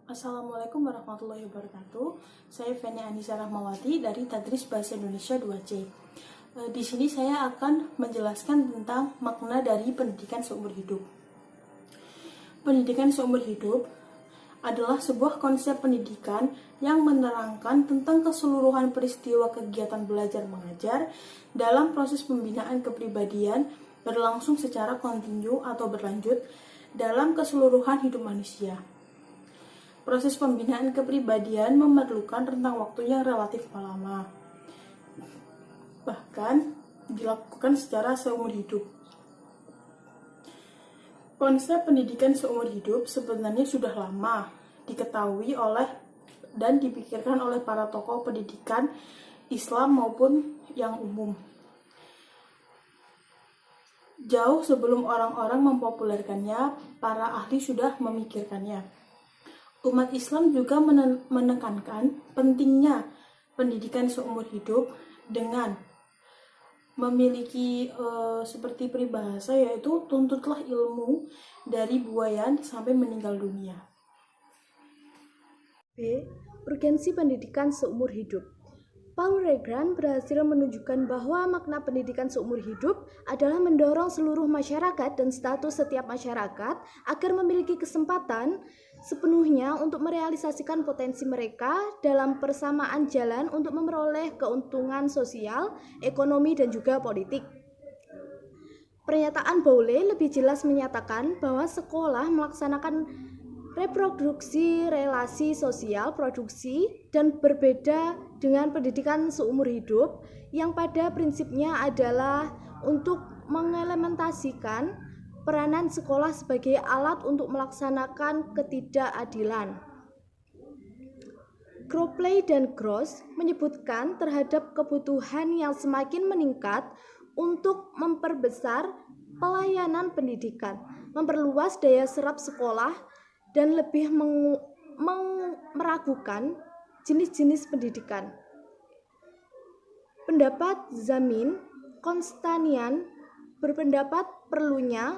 Assalamualaikum warahmatullahi wabarakatuh. Saya Feni Anissa Rahmawati dari Tadris Bahasa Indonesia 2C. Di sini saya akan menjelaskan tentang makna dari pendidikan seumur hidup. Pendidikan seumur hidup adalah sebuah konsep pendidikan yang menerangkan tentang keseluruhan peristiwa kegiatan belajar mengajar dalam proses pembinaan kepribadian berlangsung secara kontinu atau berlanjut dalam keseluruhan hidup manusia. Proses pembinaan kepribadian memerlukan rentang waktu yang relatif lama, bahkan dilakukan secara seumur hidup. Konsep pendidikan seumur hidup sebenarnya sudah lama diketahui oleh dan dipikirkan oleh para tokoh pendidikan Islam maupun yang umum. Jauh sebelum orang-orang mempopulerkannya, para ahli sudah memikirkannya. Umat Islam juga menekankan pentingnya pendidikan seumur hidup dengan memiliki seperti peribahasa, yaitu tuntutlah ilmu dari buayan sampai meninggal dunia. B. Urgensi pendidikan seumur hidup. Paul Regran berhasil menunjukkan bahwa makna pendidikan seumur hidup adalah mendorong seluruh masyarakat dan status setiap masyarakat agar memiliki kesempatan sepenuhnya untuk merealisasikan potensi mereka dalam persamaan jalan untuk memperoleh keuntungan sosial, ekonomi, dan juga politik. Pernyataan Bowley lebih jelas menyatakan bahwa sekolah melaksanakan reproduksi relasi sosial produksi dan berbeda dengan pendidikan seumur hidup yang pada prinsipnya adalah untuk mengimplementasikan peranan sekolah sebagai alat untuk melaksanakan ketidakadilan. Cropley dan Gross menyebutkan terhadap kebutuhan yang semakin meningkat untuk memperbesar pelayanan pendidikan, memperluas daya serap sekolah, dan lebih meragukan jenis-jenis pendidikan. Pendapat Zamin Konstanian berpendapat perlunya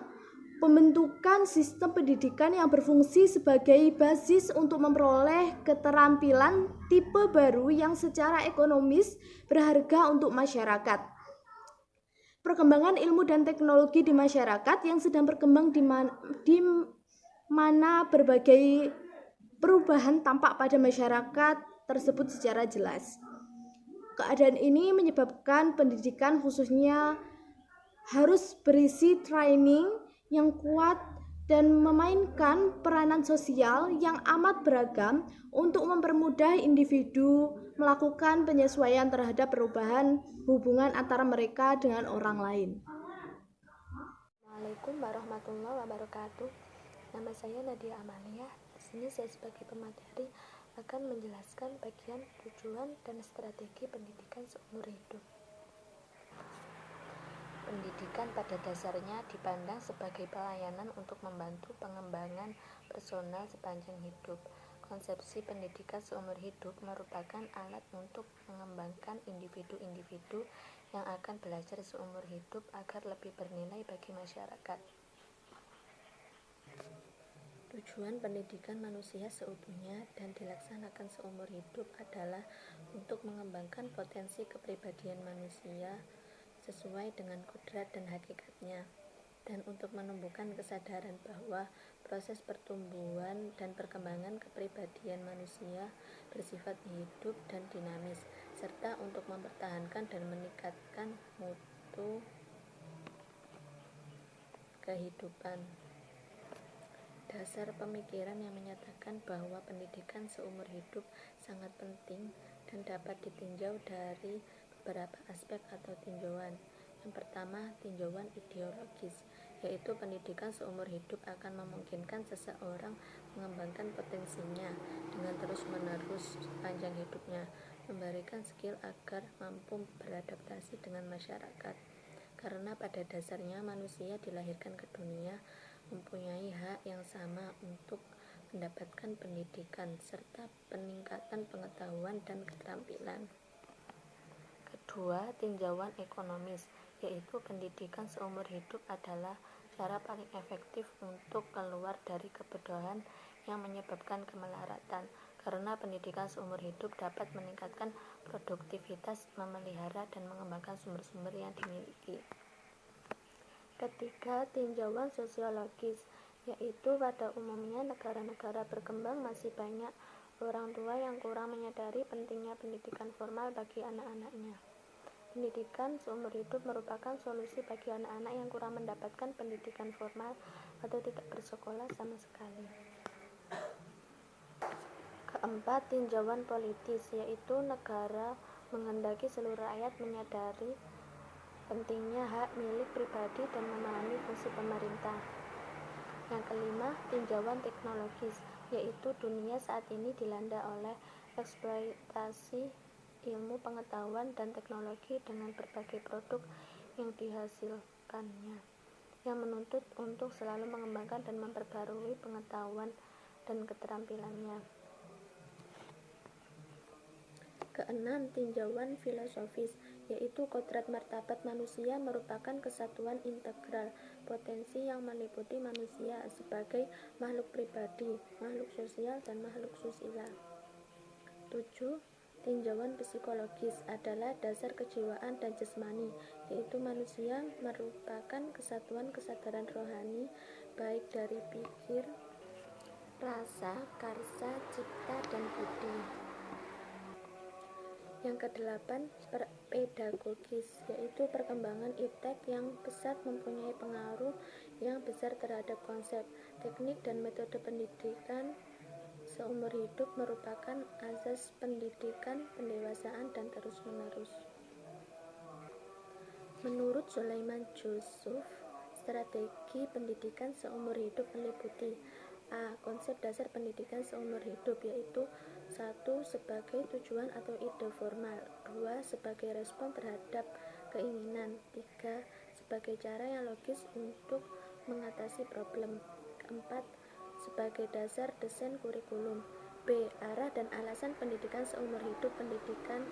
pembentukan sistem pendidikan yang berfungsi sebagai basis untuk memperoleh keterampilan tipe baru yang secara ekonomis berharga untuk masyarakat. Perkembangan ilmu dan teknologi di masyarakat yang sedang berkembang di mana berbagai perubahan tampak pada masyarakat tersebut secara jelas. Keadaan ini menyebabkan pendidikan khususnya harus berisi training yang kuat dan memainkan peranan sosial yang amat beragam untuk mempermudah individu melakukan penyesuaian terhadap perubahan hubungan antara mereka dengan orang lain. Assalamualaikum warahmatullahi wabarakatuh. Nama saya Nadia Amalia. Di sini saya sebagai pemateri akan menjelaskan bagian tujuan dan strategi pendidikan seumur hidup. Pendidikan pada dasarnya dipandang sebagai pelayanan untuk membantu pengembangan personal sepanjang hidup. Konsepsi pendidikan seumur hidup merupakan alat untuk mengembangkan individu-individu yang akan belajar seumur hidup agar lebih bernilai bagi masyarakat. Tujuan pendidikan manusia seutuhnya dan dilaksanakan seumur hidup adalah untuk mengembangkan potensi kepribadian manusia sesuai dengan kodrat dan hakikatnya, dan untuk menumbuhkan kesadaran bahwa proses pertumbuhan dan perkembangan kepribadian manusia bersifat hidup dan dinamis, serta untuk mempertahankan dan meningkatkan mutu kehidupan. Dasar pemikiran yang menyatakan bahwa pendidikan seumur hidup sangat penting dan dapat ditinjau dari beberapa aspek atau tinjauan. Yang pertama, tinjauan ideologis, yaitu pendidikan seumur hidup akan memungkinkan seseorang mengembangkan potensinya dengan terus-menerus sepanjang hidupnya, memberikan skill agar mampu beradaptasi dengan masyarakat. Karena pada dasarnya manusia dilahirkan ke dunia mempunyai hak yang sama untuk mendapatkan pendidikan serta peningkatan pengetahuan dan keterampilan. Kedua, tinjauan ekonomis, yaitu pendidikan seumur hidup adalah cara paling efektif untuk keluar dari kebodohan yang menyebabkan kemelaratan, karena pendidikan seumur hidup dapat meningkatkan produktivitas, memelihara dan mengembangkan sumber-sumber yang dimiliki. Ketiga, tinjauan sosiologis, yaitu pada umumnya negara-negara berkembang masih banyak orang tua yang kurang menyadari pentingnya pendidikan formal bagi anak-anaknya. Pendidikan seumur hidup merupakan solusi bagi anak-anak yang kurang mendapatkan pendidikan formal atau tidak bersekolah sama sekali. Keempat, tinjauan politis, yaitu negara menghendaki seluruh rakyat menyadari pentingnya hak milik pribadi dan memahami fungsi pemerintah. Yang kelima, tinjauan teknologis, yaitu dunia saat ini dilanda oleh eksploitasi ilmu pengetahuan dan teknologi dengan berbagai produk yang dihasilkannya, yang menuntut untuk selalu mengembangkan dan memperbarui pengetahuan dan keterampilannya. Keenam, tinjauan filosofis, yaitu kodrat martabat manusia merupakan kesatuan integral potensi yang meliputi manusia sebagai makhluk pribadi, makhluk sosial, dan makhluk susila. 7. Tinjauan psikologis adalah dasar kejiwaan dan jasmani, yaitu manusia merupakan kesatuan kesadaran rohani baik dari pikir, rasa, karsa, cipta, dan budi. Yang kedelapan, pedagogis, yaitu perkembangan iptek yang pesat mempunyai pengaruh yang besar terhadap konsep, teknik, dan metode pendidikan seumur hidup merupakan asas pendidikan, pendewasaan, dan terus-menerus. Menurut Sulaiman Yusuf, strategi pendidikan seumur hidup meliputi A. Konsep dasar pendidikan seumur hidup, yaitu 1. Sebagai tujuan atau ide formal, 2. Sebagai respon terhadap keinginan, 3. Sebagai cara yang logis untuk mengatasi problem, 4. Sebagai dasar desain kurikulum. B. Arah dan alasan pendidikan seumur hidup. Pendidikan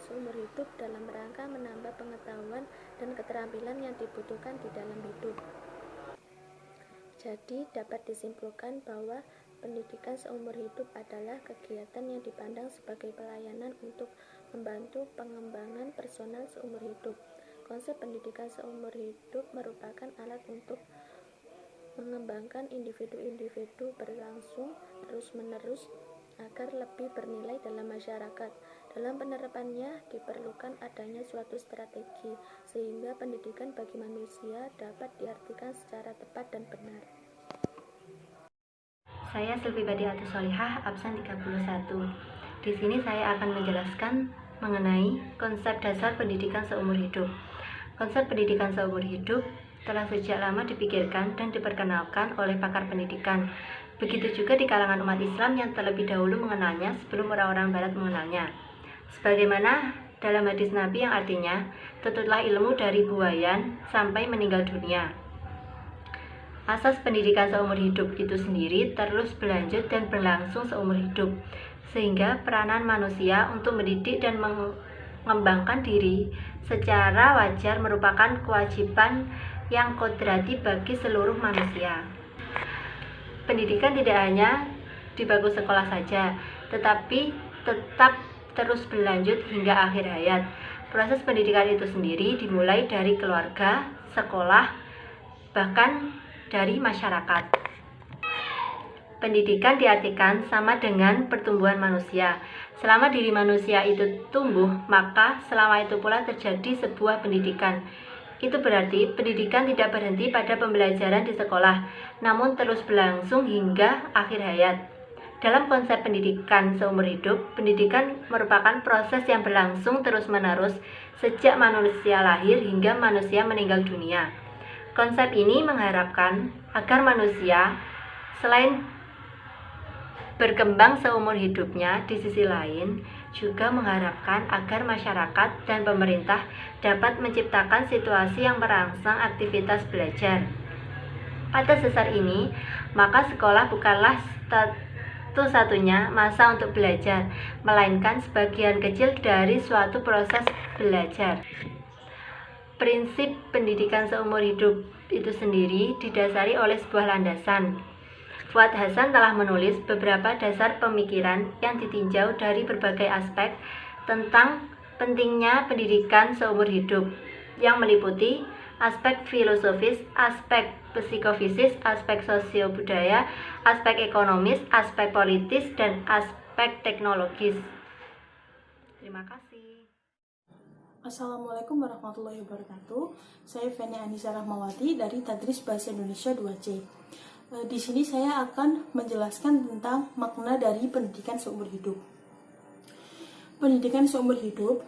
seumur hidup dalam rangka menambah pengetahuan dan keterampilan yang dibutuhkan di dalam hidup. Jadi, dapat disimpulkan bahwa pendidikan seumur hidup adalah kegiatan yang dipandang sebagai pelayanan untuk membantu pengembangan personal seumur hidup. Konsep pendidikan seumur hidup merupakan alat untuk mengembangkan individu-individu berlangsung terus-menerus agar lebih bernilai dalam masyarakat. Dalam penerapannya diperlukan adanya suatu strategi sehingga pendidikan bagi manusia dapat diartikan secara tepat dan benar. Saya Sylvie Badi Solihah, absen 31. Di sini saya akan menjelaskan mengenai konsep dasar pendidikan seumur hidup. Konsep pendidikan seumur hidup telah sejak lama dipikirkan dan diperkenalkan oleh pakar pendidikan. Begitu juga di kalangan umat Islam yang terlebih dahulu mengenalnya sebelum orang-orang Barat mengenalnya. Sebagaimana dalam hadis Nabi yang artinya, "Tututlah ilmu dari buayan sampai meninggal dunia." Asas pendidikan seumur hidup itu sendiri terus berlanjut dan berlangsung seumur hidup, sehingga peranan manusia untuk mendidik dan mengembangkan diri secara wajar merupakan kewajiban yang kodrati bagi seluruh manusia. Pendidikan tidak hanya di bangku sekolah saja, tetapi tetap terus berlanjut hingga akhir hayat. Proses pendidikan itu sendiri dimulai dari keluarga, sekolah, bahkan dari masyarakat. Pendidikan diartikan sama dengan pertumbuhan manusia. Selama diri manusia itu tumbuh, maka selama itu pula terjadi sebuah pendidikan. Itu berarti pendidikan tidak berhenti pada pembelajaran di sekolah, namun terus berlangsung hingga akhir hayat. Dalam konsep pendidikan seumur hidup, pendidikan merupakan proses yang berlangsung terus-menerus sejak manusia lahir hingga manusia meninggal dunia. Konsep ini mengharapkan agar manusia selain berkembang seumur hidupnya, di sisi lain juga mengharapkan agar masyarakat dan pemerintah dapat menciptakan situasi yang merangsang aktivitas belajar. Atas dasar ini, maka sekolah bukanlah satu-satunya masa untuk belajar, melainkan sebagian kecil dari suatu proses belajar. Prinsip pendidikan seumur hidup itu sendiri didasari oleh sebuah landasan. Fuad Hasan telah menulis beberapa dasar pemikiran yang ditinjau dari berbagai aspek tentang pentingnya pendidikan seumur hidup, yang meliputi aspek filosofis, aspek psikofisik, aspek sosiobudaya, aspek ekonomis, aspek politis, dan aspek teknologis. Terima kasih. Assalamualaikum warahmatullahi wabarakatuh. Saya Feni Anissa Rahmawati dari Tadris Bahasa Indonesia 2C. Di sini saya akan menjelaskan tentang makna dari pendidikan seumur hidup. Pendidikan seumur hidup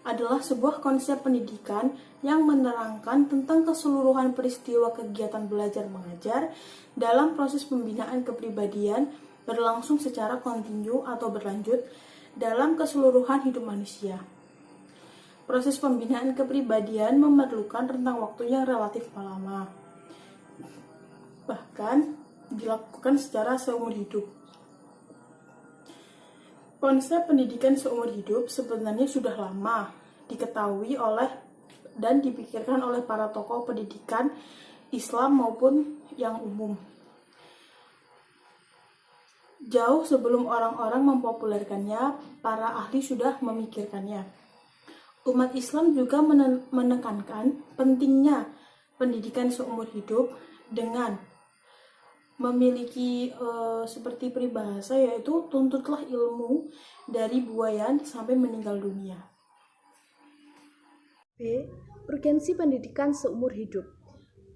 adalah sebuah konsep pendidikan yang menerangkan tentang keseluruhan peristiwa kegiatan belajar mengajar dalam proses pembinaan kepribadian berlangsung secara kontinu atau berlanjut dalam keseluruhan hidup manusia. Proses pembinaan kepribadian memerlukan rentang waktu yang relatif lama, bahkan dilakukan secara seumur hidup. Konsep pendidikan seumur hidup sebenarnya sudah lama diketahui oleh dan dipikirkan oleh para tokoh pendidikan Islam maupun yang umum. Jauh sebelum orang-orang mempopulerkannya, para ahli sudah memikirkannya. Umat Islam juga menekankan pentingnya pendidikan seumur hidup dengan memiliki seperti peribahasa, yaitu tuntutlah ilmu dari buayan sampai meninggal dunia. B. Urgensi pendidikan seumur hidup.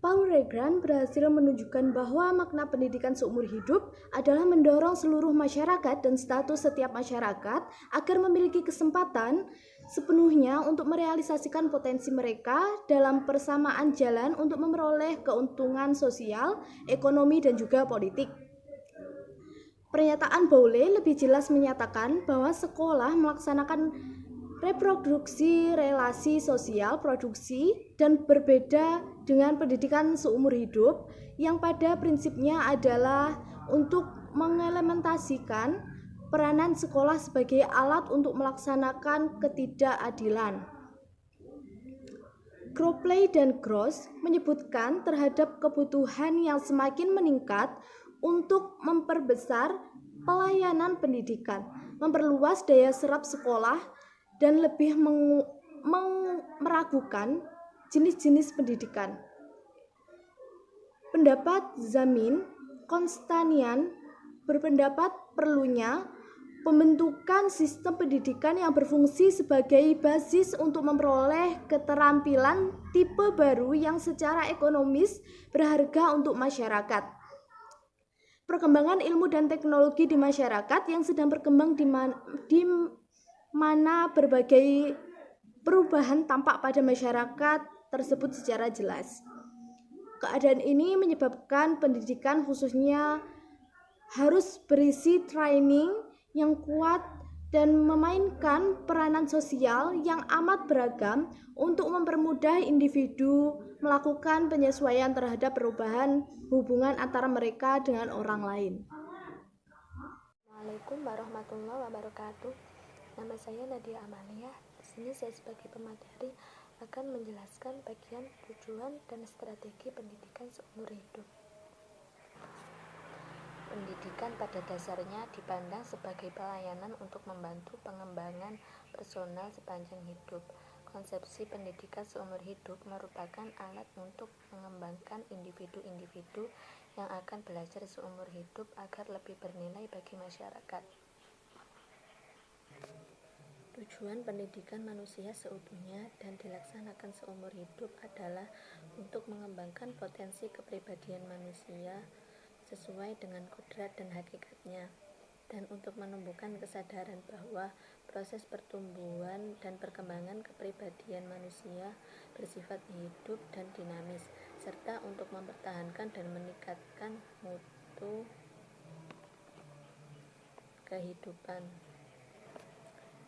Paul Regran berhasil menunjukkan bahwa makna pendidikan seumur hidup adalah mendorong seluruh masyarakat dan status setiap masyarakat agar memiliki kesempatan sepenuhnya untuk merealisasikan potensi mereka dalam persamaan jalan untuk memperoleh keuntungan sosial, ekonomi, dan juga politik. Pernyataan Bowley lebih jelas menyatakan bahwa sekolah melaksanakan reproduksi relasi sosial produksi dan berbeda dengan pendidikan seumur hidup yang pada prinsipnya adalah untuk mengimplementasikan peranan sekolah sebagai alat untuk melaksanakan ketidakadilan. Cropley dan Gross menyebutkan terhadap kebutuhan yang semakin meningkat untuk memperbesar pelayanan pendidikan, memperluas daya serap sekolah, dan lebih meragukan jenis-jenis pendidikan. Pendapat Zamin Konstanian berpendapat perlunya pembentukan sistem pendidikan yang berfungsi sebagai basis untuk memperoleh keterampilan tipe baru yang secara ekonomis berharga untuk masyarakat. Perkembangan ilmu dan teknologi di masyarakat yang sedang berkembang di mana berbagai perubahan tampak pada masyarakat tersebut secara jelas. Keadaan ini menyebabkan pendidikan khususnya harus berisi training yang kuat dan memainkan peranan sosial yang amat beragam untuk mempermudah individu melakukan penyesuaian terhadap perubahan hubungan antara mereka dengan orang lain. Assalamualaikum warahmatullahi wabarakatuh. Nama saya Nadia Amalia. Di sini saya sebagai pemateri akan menjelaskan bagian tujuan dan strategi pendidikan seumur hidup. Pendidikan pada dasarnya dipandang sebagai pelayanan untuk membantu pengembangan personal sepanjang hidup. Konsepsi pendidikan seumur hidup merupakan alat untuk mengembangkan individu-individu yang akan belajar seumur hidup agar lebih bernilai bagi masyarakat. Tujuan pendidikan manusia seutuhnya dan dilaksanakan seumur hidup adalah untuk mengembangkan potensi kepribadian manusia sesuai dengan kodrat dan hakikatnya, dan untuk menumbuhkan kesadaran bahwa proses pertumbuhan dan perkembangan kepribadian manusia bersifat hidup dan dinamis, serta untuk mempertahankan dan meningkatkan mutu kehidupan.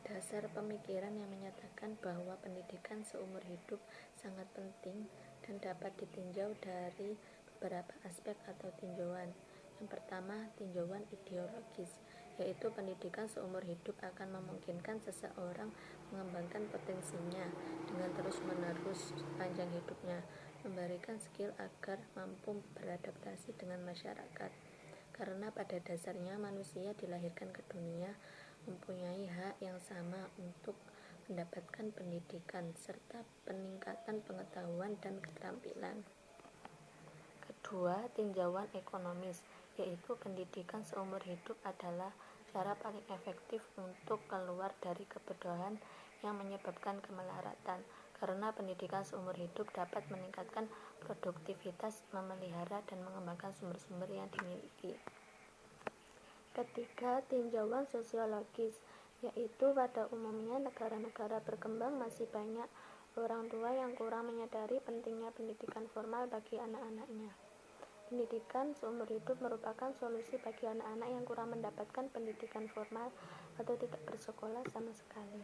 Dasar pemikiran yang menyatakan bahwa pendidikan seumur hidup sangat penting dan dapat ditinjau dari beberapa aspek atau tinjauan. Yang pertama, tinjauan ideologis, yaitu pendidikan seumur hidup akan memungkinkan seseorang mengembangkan potensinya dengan terus-menerus sepanjang hidupnya, memberikan skill agar mampu beradaptasi dengan masyarakat. karena pada dasarnya manusia dilahirkan ke dunia mempunyai hak yang sama untuk mendapatkan pendidikan serta peningkatan pengetahuan dan keterampilan. Kedua, tinjauan ekonomis, yaitu pendidikan seumur hidup adalah cara paling efektif untuk keluar dari kebodohan yang menyebabkan kemelaratan, karena pendidikan seumur hidup dapat meningkatkan produktivitas, memelihara dan mengembangkan sumber-sumber yang dimiliki. Ketiga, tinjauan sosiologis, yaitu pada umumnya negara-negara berkembang masih banyak orang tua yang kurang menyadari pentingnya pendidikan formal bagi anak-anaknya. Pendidikan seumur hidup merupakan solusi bagi anak-anak yang kurang mendapatkan pendidikan formal atau tidak bersekolah sama sekali.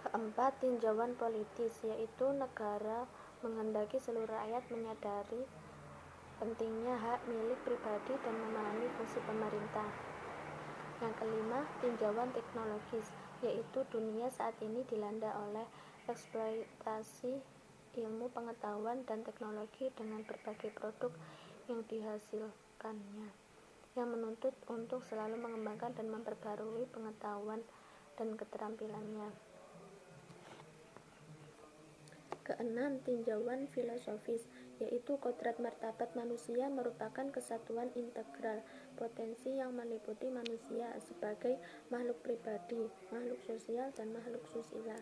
Keempat, tinjauan politis, yaitu negara menghendaki seluruh rakyat menyadari pentingnya hak milik pribadi dan memahami fungsi pemerintah. Yang kelima, tinjauan teknologis, yaitu dunia saat ini dilanda oleh eksploitasi ilmu pengetahuan dan teknologi dengan berbagai produk yang dihasilkannya, yang menuntut untuk selalu mengembangkan dan memperbarui pengetahuan dan keterampilannya. Keenam, tinjauan filosofis, yaitu kodrat martabat manusia merupakan kesatuan integral potensi yang meliputi manusia sebagai makhluk pribadi, makhluk sosial, dan makhluk susila.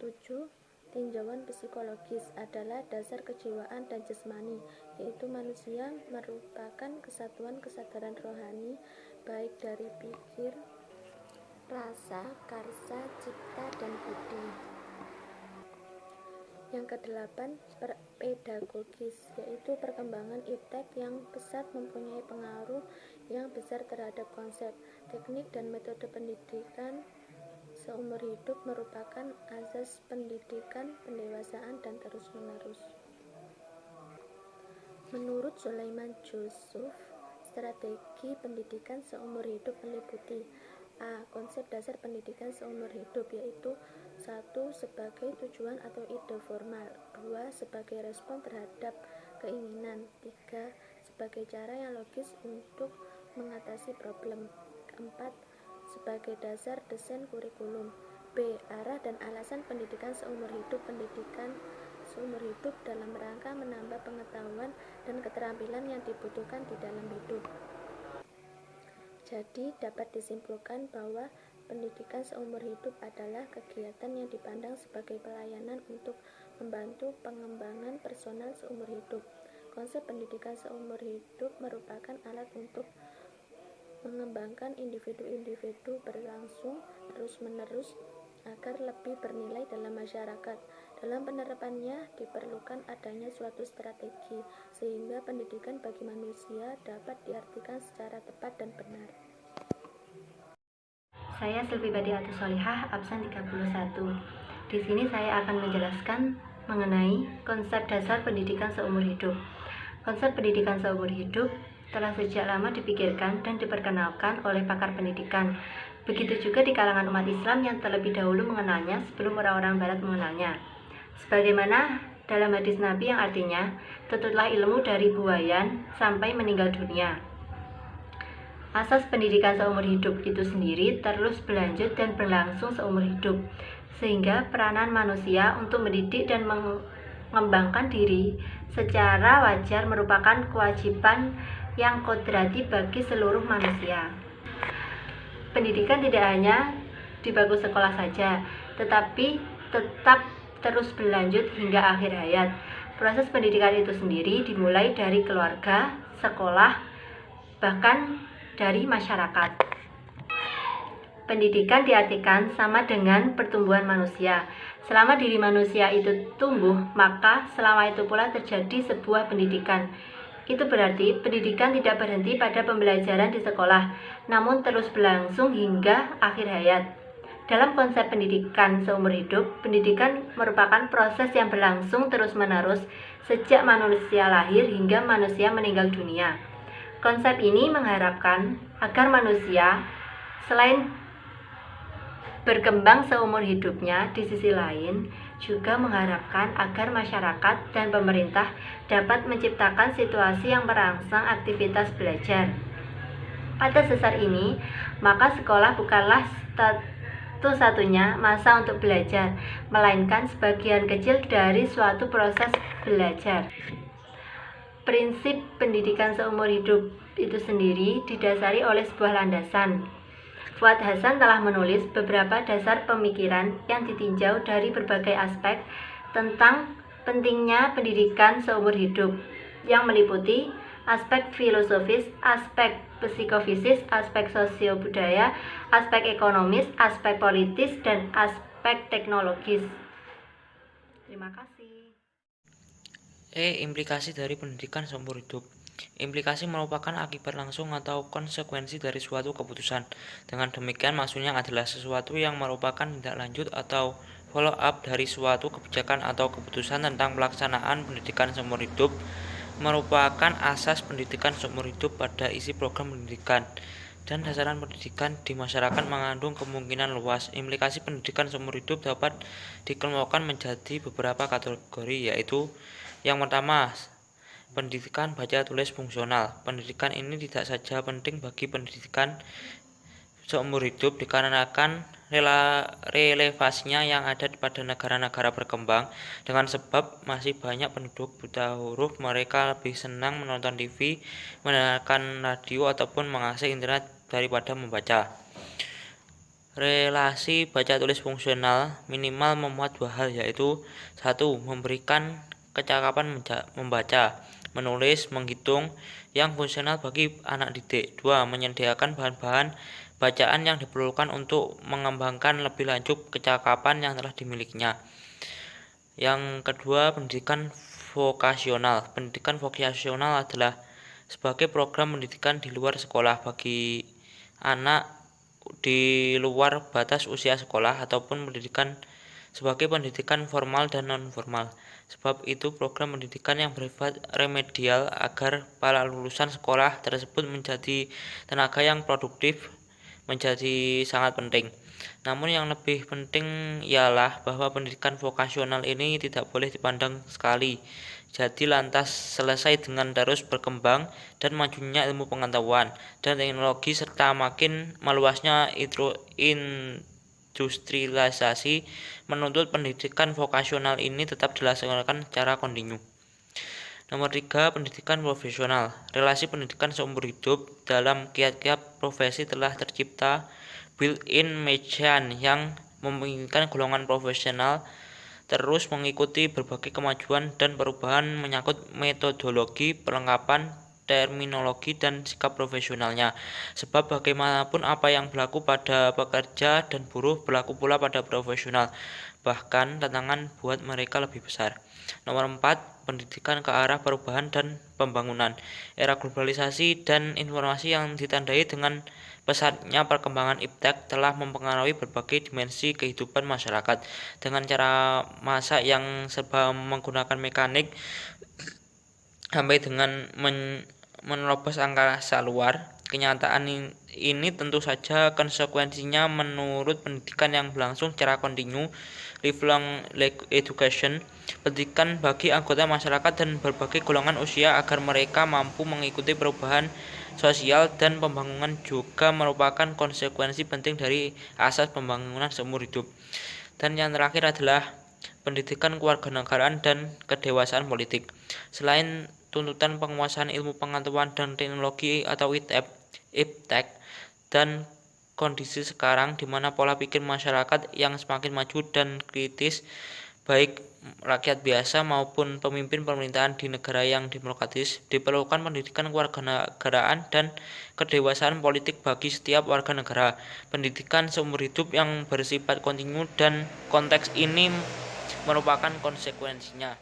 7. Tinjauan psikologis adalah dasar kejiwaan dan jasmani, yaitu manusia merupakan kesatuan kesadaran rohani baik dari pikir, rasa, karsa, cipta, dan budi. Yang kedelapan, pedagogis, yaitu perkembangan iptek yang pesat mempunyai pengaruh yang besar terhadap konsep, teknik, dan metode pendidikan seumur hidup merupakan asas pendidikan, pendewasaan, dan terus-menerus. Menurut Sulaiman Yusuf, strategi pendidikan seumur hidup meliputi A. Konsep dasar pendidikan seumur hidup, yaitu 1. Sebagai tujuan atau ide formal, 2. Sebagai respon terhadap keinginan, 3. Sebagai cara yang logis untuk mengatasi problem, 4. Sebagai dasar desain kurikulum. B. Arah dan alasan pendidikan seumur hidup. Pendidikan seumur hidup dalam rangka menambah pengetahuan dan keterampilan yang dibutuhkan di dalam hidup. Jadi dapat disimpulkan bahwa pendidikan seumur hidup adalah kegiatan yang dipandang sebagai pelayanan untuk membantu pengembangan personal seumur hidup. Konsep pendidikan seumur hidup merupakan alat untuk mengembangkan individu-individu berlangsung terus-menerus agar lebih bernilai dalam masyarakat. Dalam penerapannya diperlukan adanya suatu strategi sehingga pendidikan bagi manusia dapat diartikan secara tepat dan benar. Saya Silvi Badiatus Solihah, absen 31. Di sini saya akan menjelaskan mengenai konsep dasar pendidikan seumur hidup. Konsep pendidikan seumur hidup telah sejak lama dipikirkan dan diperkenalkan oleh pakar pendidikan. Begitu juga di kalangan umat Islam yang terlebih dahulu mengenalnya sebelum orang-orang Barat mengenalnya. Sebagaimana dalam hadis Nabi yang artinya, tututlah ilmu dari buayan sampai meninggal dunia. Asas pendidikan seumur hidup itu sendiri terus berlanjut dan berlangsung seumur hidup, sehingga peranan manusia untuk mendidik dan mengembangkan diri secara wajar merupakan kewajiban yang kodrati bagi seluruh manusia. Pendidikan tidak hanya di bangku sekolah saja, tetapi tetap terus berlanjut hingga akhir hayat. Proses pendidikan itu sendiri dimulai dari keluarga, sekolah, bahkan dari masyarakat. Pendidikan diartikan sama dengan pertumbuhan manusia. Selama diri manusia itu tumbuh, maka selama itu pula terjadi sebuah pendidikan. Itu berarti pendidikan tidak berhenti pada pembelajaran di sekolah, namun terus berlangsung hingga akhir hayat. Dalam konsep pendidikan seumur hidup, pendidikan merupakan proses yang berlangsung terus-menerus sejak manusia lahir hingga manusia meninggal dunia. Konsep ini mengharapkan agar manusia selain berkembang seumur hidupnya, di sisi lain juga mengharapkan agar masyarakat dan pemerintah dapat menciptakan situasi yang merangsang aktivitas belajar. Pada dasar ini, maka sekolah bukanlah satu-satunya masa untuk belajar, melainkan sebagian kecil dari suatu proses belajar. Prinsip pendidikan seumur hidup itu sendiri didasari oleh sebuah landasan. Fuad Hasan telah menulis beberapa dasar pemikiran yang ditinjau dari berbagai aspek tentang pentingnya pendidikan seumur hidup, yang meliputi aspek filosofis, aspek psikofisik, aspek sosiobudaya, aspek ekonomis, aspek politis, dan aspek teknologis. Terima kasih. Implikasi dari pendidikan seumur hidup. Implikasi merupakan akibat langsung atau konsekuensi dari suatu keputusan. Dengan demikian maksudnya adalah sesuatu yang merupakan tindak lanjut atau follow up dari suatu kebijakan atau keputusan tentang pelaksanaan pendidikan seumur hidup, merupakan asas pendidikan seumur hidup pada isi program pendidikan dan sasaran pendidikan di masyarakat mengandung kemungkinan luas. Implikasi pendidikan seumur hidup dapat dikelompokkan menjadi beberapa kategori, yaitu yang pertama, pendidikan baca tulis fungsional. Pendidikan ini tidak saja penting bagi pendidikan seumur hidup dikarenakan relevansinya yang ada pada negara-negara berkembang, dengan sebab masih banyak penduduk buta huruf. Mereka lebih senang menonton TV, mendengarkan radio, ataupun mengakses internet daripada membaca. Relasi baca tulis fungsional minimal memuat dua hal, yaitu 1. Memberikan kecakapan membaca, menulis, menghitung yang fungsional bagi anak didik. 2. Menyediakan bahan-bahan bacaan yang diperlukan untuk mengembangkan lebih lanjut kecakapan yang telah dimilikinya. Yang kedua, pendidikan vokasional. Pendidikan vokasional adalah sebagai program pendidikan di luar sekolah bagi anak di luar batas usia sekolah, ataupun pendidikan sebagai pendidikan formal dan non-formal. Sebab itu program pendidikan yang bersifat remedial agar para lulusan sekolah tersebut menjadi tenaga yang produktif menjadi sangat penting. Namun yang lebih penting ialah bahwa pendidikan vokasional ini tidak boleh dipandang sekali jadi lantas selesai dengan terus berkembang dan majunya ilmu pengetahuan dan teknologi serta makin meluasnya industrialisasi menuntut pendidikan vokasional ini tetap dilaksanakan secara kontinu. Nomor 3, pendidikan profesional. Relasi pendidikan seumur hidup dalam kiat-kiat profesi telah tercipta built-in mechanic yang memungkinkan golongan profesional terus mengikuti berbagai kemajuan dan perubahan menyangkut metodologi, perlengkapan, terminologi, dan sikap profesionalnya. Sebab bagaimanapun apa yang berlaku pada pekerja dan buruh berlaku pula pada profesional. Bahkan tantangan buat mereka lebih besar. Nomor 4, pendidikan ke arah perubahan dan pembangunan. Era globalisasi dan informasi yang ditandai dengan pesatnya perkembangan iptek telah mempengaruhi berbagai dimensi kehidupan masyarakat. Dengan cara masak yang serba menggunakan mekanik sampai dengan menerobos angkasa luar, kenyataan ini tentu saja konsekuensinya menurut pendidikan yang berlangsung secara kontinu, lifelong education, pendidikan bagi anggota masyarakat dan berbagai golongan usia agar mereka mampu mengikuti perubahan sosial dan pembangunan juga merupakan konsekuensi penting dari asas pembangunan seumur hidup. Dan yang terakhir adalah pendidikan kewarganegaraan dan kedewasaan politik. Selain tuntutan penguasaan ilmu pengetahuan dan teknologi atau iptek dan kondisi sekarang di mana pola pikir masyarakat yang semakin maju dan kritis, baik rakyat biasa maupun pemimpin pemerintahan di negara yang demokratis, diperlukan pendidikan kewarganegaraan dan kedewasaan politik bagi setiap warga negara. Pendidikan seumur hidup yang bersifat kontinu dan konteks ini merupakan konsekuensinya.